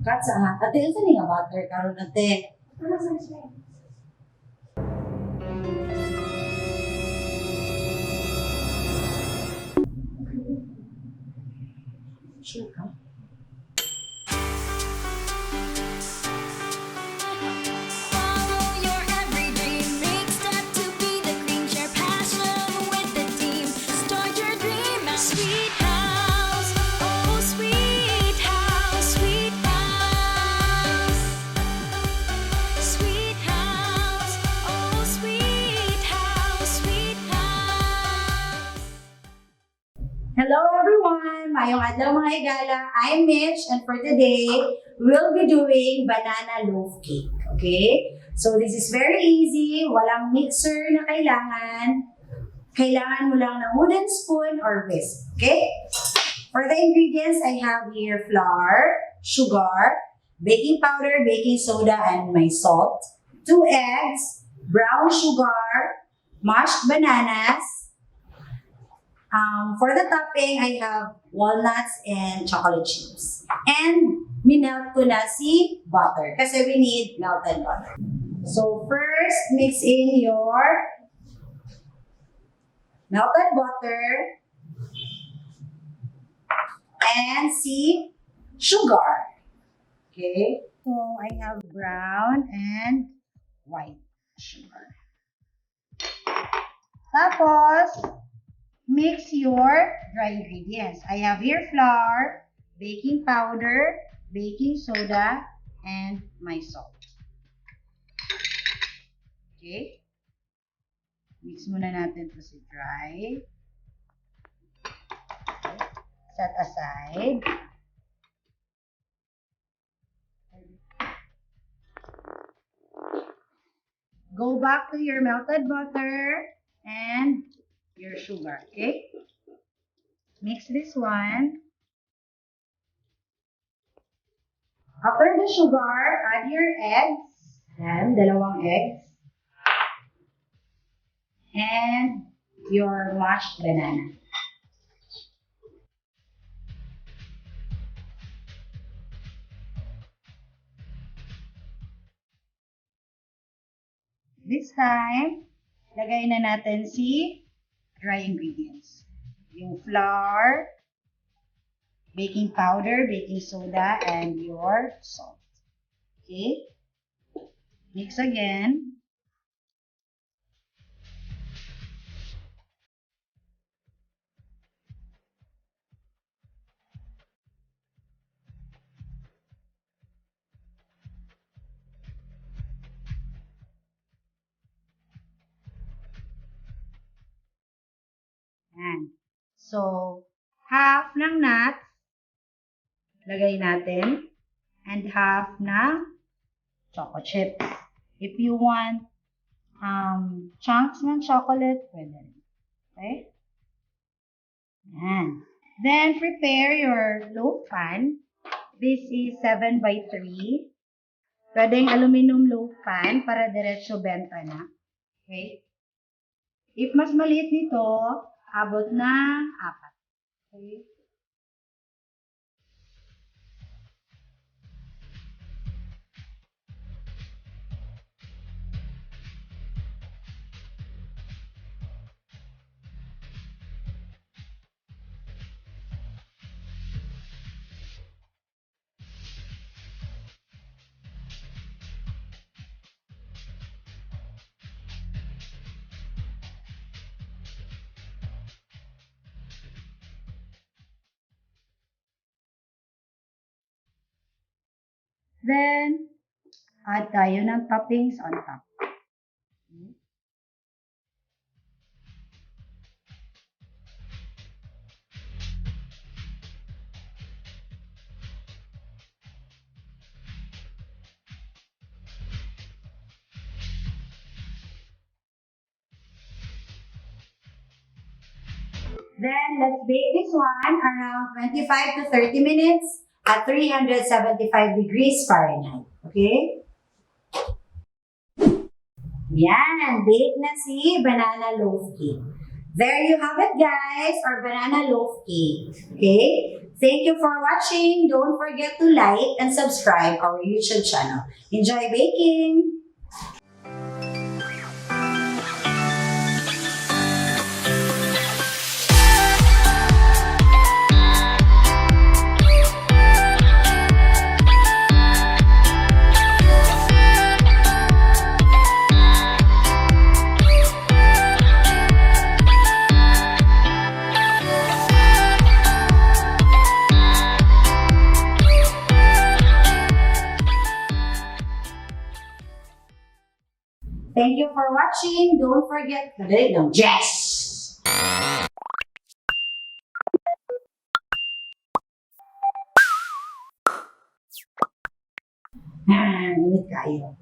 Katsa ha. Ate, ito nga butter karon ate. Sure ka? Follow your every dream. Make step to be the queen. Share passion with the team. Start your dream at Sweet House. Oh, Sweet House, Sweet House. Sweet House. Oh, Sweet House, Sweet House. Hello everyone! Mayong adlaw mga higala. I'm Mitch and for today, we'll be doing banana loaf cake. Okay? So this is very easy. Walang mixer na kailangan. Kailangan mo lang ng wooden spoon or whisk. Okay? For the ingredients, I have here flour, sugar, baking powder, baking soda, and my salt. 2 eggs, brown sugar, mashed bananas. For the topping, I have walnuts and chocolate chips. And minelt ko na si butter kasi we need melted butter. So first, mix in your melted butter and si sugar. Okay? So I have brown and white sugar. Tapos, mix your dry ingredients. I have here flour, baking powder, baking soda, and my salt. Okay? Mix muna natin ito si dry. Okay. Set aside. Go back to your melted butter and your sugar, okay? Mix this one. After the sugar, add your eggs. And dalawang eggs. And your mashed banana. This time, lagay na natin si dry ingredients. Yung flour, baking powder, baking soda, and your salt. Okay? Mix again. Yan. So, half ng nuts, lagay natin, and half ng chocolate chips. If you want chunks ng chocolate, pwede rin. Okay? Yan. Then, prepare your loaf pan. This is 7 by 3. Pwedeng aluminum loaf pan para diretso benta na. Okay? If mas maliit nito, abot na 4. Okay? Then, add tayo ng toppings on top. Then, let's bake this one around 25 to 30 minutes at 375 degrees Fahrenheit. Okay? Yan, bake na si banana loaf cake. There you have it, guys, our banana loaf cake. Okay? Thank you for watching. Don't forget to like and subscribe our YouTube channel. Enjoy baking! Thank you for watching. Don't forget, madali lang, Jess! Init kayo.